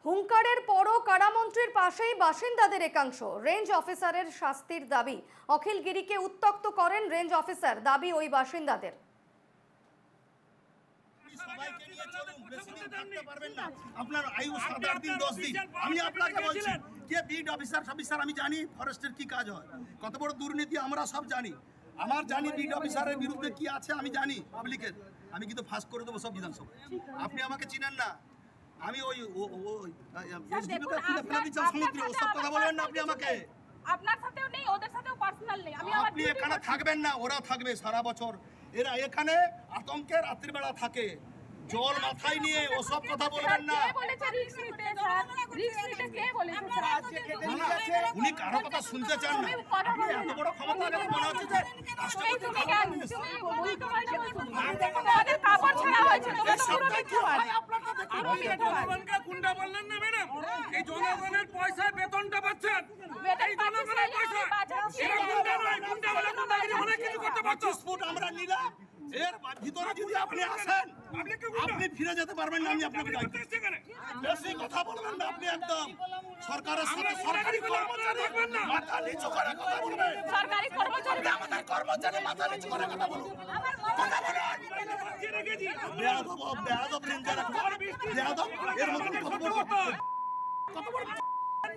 হুঙ্কারের পরও কারামন্ত্রীর পাশেই বাসিন্দাদের একাংশ। রেঞ্জ অফিসারের শাস্তির দাবি। অখিল গিরিকে উত্ত্যক্ত করেন রেঞ্জ অফিসার, দাবি ওই বাসিন্দাদের। সবাইকে নিয়ে চলুন, বেশি দিন থাকতে পারবেন না। আপনার আয়ু 7-8 দিন 10 দিন। আমি আপনাকে বলছি যে বিড অফিসার আমি জানি ফরেস্টের কি কাজ হয়, কত বড় দুর্নীতি আমরা সব জানি। আমার জানি বিড অফিসারের বিরুদ্ধে কি আছে আমি জানি পাবলিকের। আমি কিন্তু ফাঁস করে দেবো সব বিধানসভা। আপনি আমাকে চিনেন না, আমি ওই এসডিপিকে খুলে ফেলে দিচ্ছি সমুদ্রে। ওসব কথা বলবেন না আপনি আমাকে। আপনার সাথেও নেই, ওদের সাথেও পার্সোনাল নেই। আপনি এখানে থাকবেন না, ওরা থাকবে সারা বছর। এরা এখানে আতঙ্কে রাত্রিবেলা থাকে, জল মাথায় নিয়ে ওসব কথা বলবেন না। উনি কারো কথা শুনতে চান না। আপনি এত বড় ক্ষমতা গেলে মনে হচ্ছে যে গুন্ডা বললেন না ম্যাডাম, এই জনগণের পয়সায় বেতনটা পাচ্ছেন, এই জনগণের পয়সা। এরা গুন্ডা নয়, গুন্ডা বলে গুন্ডাগিরি অনেক কিছু করতে পারছো। 25 ফুট আমরা নিলাম, এর ভিতরে যদি আপনি আসেন আপনি ফিরে যেতে পারবেন না। আমি আপনাকে বেশি কথা বলবেন না আপনি। একদম সরকারের সাথে সরকারি কর্মচারী মাথা নিচু করে কথা বলবেন। সরকারি কর্মচারী আমাদের কর্মচারী মাথা নিচু করে কথা বলুন। কথা বলুন। বেয়াদব রেঞ্জার, বেয়াদব এর মধ্যে কত বড়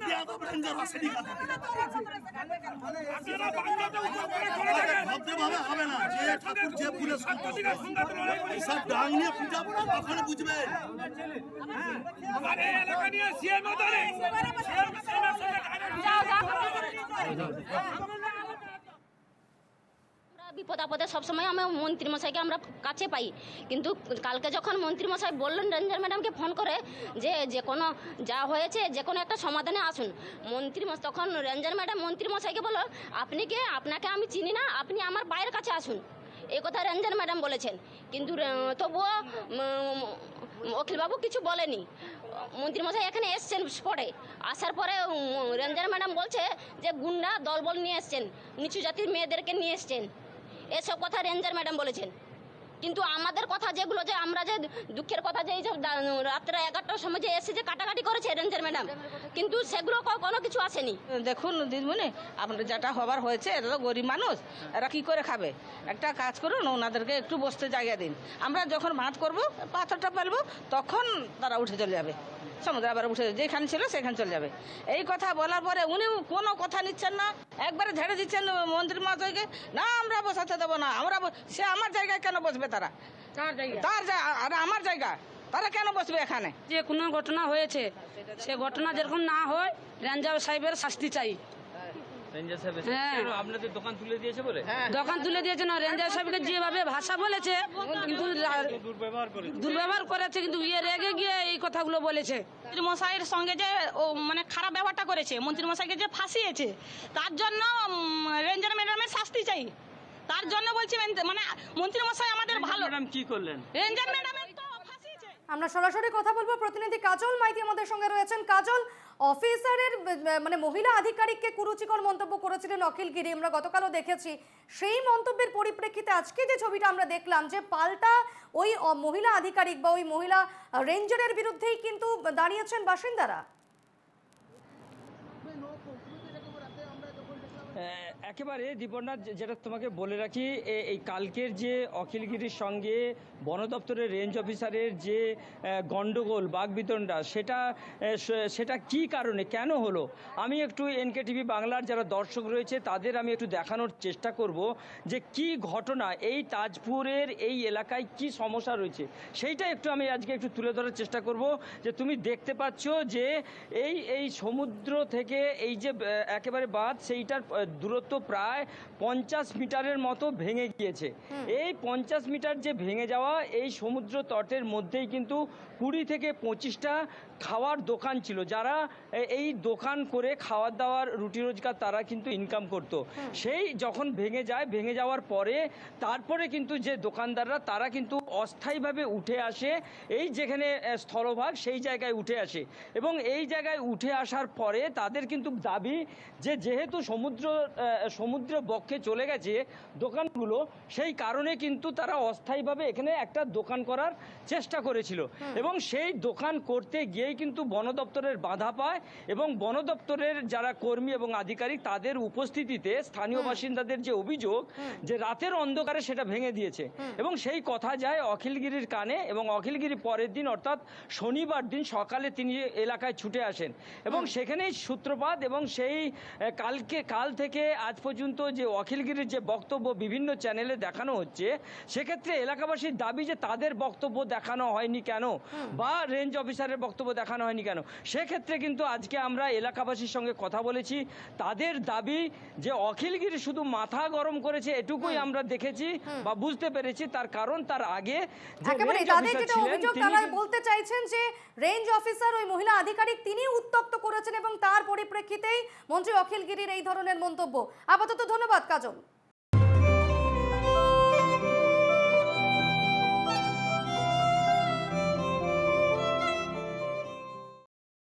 বেয়াদব রেঞ্জার আসেনি কথা। ভদ্রভাবে হবে না, যে ঠাকুর যে ফুলের সন্তান সব ডাং নিয়ে পিটাবো না, তখন বুঝবেন। এলাকা নিয়ে সিএম বিপদ আপদে সবসময় আমরা মন্ত্রীমশাইকে আমরা কাছে পাই, কিন্তু কালকে যখন মন্ত্রীমশাই বললেন রেঞ্জার ম্যাডামকে ফোন করে যে কোনো যা হয়েছে যে কোনো একটা সমাধানে আসুন, তখন রেঞ্জার ম্যাডাম মন্ত্রীমশাইকে বলল, আপনি কে, আপনাকে আমি চিনি না, আপনি আমার বাইরের কাছে আসুন। এই কথা রেঞ্জার ম্যাডাম বলেছেন, কিন্তু তবুও অখিলবাবু কিছু বলেনি। মন্ত্রীমশাই এখানে এসছেন স্পটে, আসার পরে রেঞ্জার ম্যাডাম বলছে যে গুন্ডা দলবল নিয়ে এসছেন, নিচু জাতির মেয়েদেরকে নিয়ে এসছেন, এসব কথা রেঞ্জার ম্যাডাম বলেছেন। কিন্তু আমাদের কথা যেগুলো, যে আমরা যে দুঃখের কথা, যে এই যে রাত্রে 11টার সময় যে এসে যে কাটাকাটি করেছে রেঞ্জার ম্যাডাম, কিন্তু সেগুলো কোনো কিছু আসেনি। দেখুন দিদিমণি, আপনার যেটা হবার হয়েছে, এটা তো গরিব মানুষ, এরা কী করে খাবে? একটা কাজ করুন, ওনাদেরকে একটু বসতে জায়গা দিন। আমরা যখন ভাত করবো, পাথরটা ফেলবো, তখন তারা উঠে চলে যাবে সমুদ্রে, আবার উঠে যেখানে ছিল সেখানে চলে যাবে। এই কথা বলার পরে উনি কোনো কথা নিচ্ছেন না, একবারে ঝেড়ে দিচ্ছেন মন্ত্রী মহাশয়কে। না, আমরা বসাতে দেবো না, সে আমার জায়গায় কেন বসবে? তারা আর আমার জায়গা, তারা কেন বসবে এখানে? যে কোনো ঘটনা হয়েছে, সে ঘটনা যেরকম না হয়, রেঞ্জার সাহেবের শাস্তি চাই। আপনাদের দোকান তুলে দিয়েছে বলে দোকান তুলে দিয়েছে না, রেঞ্জার সাহেবকে যেভাবে ভাষা বলেছে, কিন্তু দুর্ব্যবহার করেছে, কিন্তু রেগে গিয়ে এই কথাগুলো বলেছে। মশাইয়ের সঙ্গে যে মানে খারাপ ব্যবহারটা করেছে, মন্ত্রী মশাইকে যে ফাঁসিয়েছে, তার জন্য রেঞ্জার ম্যাডামের শাস্তি চাই। তার জন্য বলছি, মানে মন্ত্রী মশাই আমাদের ভালো। ম্যাডাম কি করলেন? রেঞ্জার ম্যাডামের তো ফাঁসিয়েছে। আমরা সরাসরি কথা বলবো, প্রতিনিধি কাজল মাইতি আমাদের সঙ্গে রয়েছেন। কাজল, অফিসারের মানে মহিলা আধিকারিককে কুরুচিকর মন্তব্য করেছিলেন অখিল গিরি, আমরা গতকালও দেখেছি। সেই মন্তব্যের পরিপ্রেক্ষিতে আজকে যে ছবিটা আমরা দেখলাম, যে পাল্টা ওই মহিলা আধিকারিক বা ওই মহিলা রেঞ্জারের বিরুদ্ধেই কিন্তু দাঁড়িয়েছেন বাসিন্দারা। একেবারে দীপর্ণা, যেটা তোমাকে বলে রাখি, এই কালকের যে অখিলগিরির সঙ্গে বন দপ্তরের রেঞ্জ অফিসারের যে গণ্ডগোল বাগবিতণ্ডা, সেটা কি কারণে কেন হলো, আমি একটু NKTV বাংলার যারা দর্শক রয়েছে তাদের আমি একটু দেখানোর চেষ্টা করব যে কি ঘটনা, এই তাজপুরের এই এলাকায় কি সমস্যা রয়েছে, সেইটা একটু আমি আজকে একটু তুলে ধরার চেষ্টা করব। যে তুমি দেখতে পাচ্ছ যে এই সমুদ্র থেকে এই যে একেবারে বাঁধ, সেইটার দূরত্ব প্রায় 50 মিটারের মতো ভেঙে গিয়েছে। এই 50 মিটার যে ভেঙে যাওয়া, এই সমুদ্র তটের মধ্যেই কিন্তু 20 থেকে 25টা খাওয়ার দোকান ছিল, যারা এই দোকান করে খাওয়ার দাওয়ার রুটি রোজগার তারা কিন্তু ইনকাম করত। সেই যখন ভেঙে যায়, ভেঙে যাওয়ার পরে তারপরে কিন্তু যে দোকানদাররা তারা কিন্তু অস্থায়ীভাবে উঠে আসে, এই যেখানে স্থলভাগ সেই জায়গায় উঠে আসে, এবং এই জায়গায় উঠে আসার পরে তাদের কিন্তু দাবি যে যেহেতু সমুদ্র সমুদ্র বক্ষে চলে গেছে দোকানগুলো, সেই কারণে কিন্তু তারা অস্থায়ীভাবে এখানে একটা দোকান করার চেষ্টা করেছিল এবং সেই দোকান করতে গিয়েই কিন্তু বন দপ্তরের বাধা পায় এবং বন দপ্তরের যারা কর্মী এবং আধিকারিক তাদের উপস্থিতিতে স্থানীয় বাসিন্দাদের যে অভিযোগ যে রাতের অন্ধকারে সেটা ভেঙে দিয়েছে এবং সেই কথা যায় অখিলগিরির কানে এবং অখিলগিরি পরের দিন অর্থাৎ শনিবার দিন সকালে তিনি এলাকায় ছুটে আসেন এবং সেখানেই সূত্রপাত এবং সেই কাল থেকে আজ পর্যন্ত যে অখিলগিরির যে বক্তব্য বিভিন্ন চ্যানেলে দেখানো হচ্ছে, সেক্ষেত্রে এলাকাবাসীর দাবি যে তাদের বক্তব্য দেখানো হয়নি কেন বা রেঞ্জ অফিসারের বক্তব্য দেখানো হয়নি কেন। সেক্ষেত্রে কিন্তু আজকে আমরা এলাকাবাসীর সঙ্গে কথা বলেছি, তাদের দাবি যে অখিলগিরি শুধু মাথা গরম করেছে এটুকুই আমরা দেখেছি বা বুঝতে পেরেছি, তার কারণ তার আগে যে একেবারে রেঞ্জ তাদের অফিসার যেটা ছিলেন অভিযোগ তিনি তারা বলতে চাইছেন যে রেঞ্জ অফিসার ওই মহিলা আধিকারিক তিনি উত্তক্ত করেছেন এবং তার পরিপ্রেক্ষিতেই মন্ত্রী অখিলগিরির এই ধরনের মন্তব্য। আপাতত ধন্যবাদ কাজল।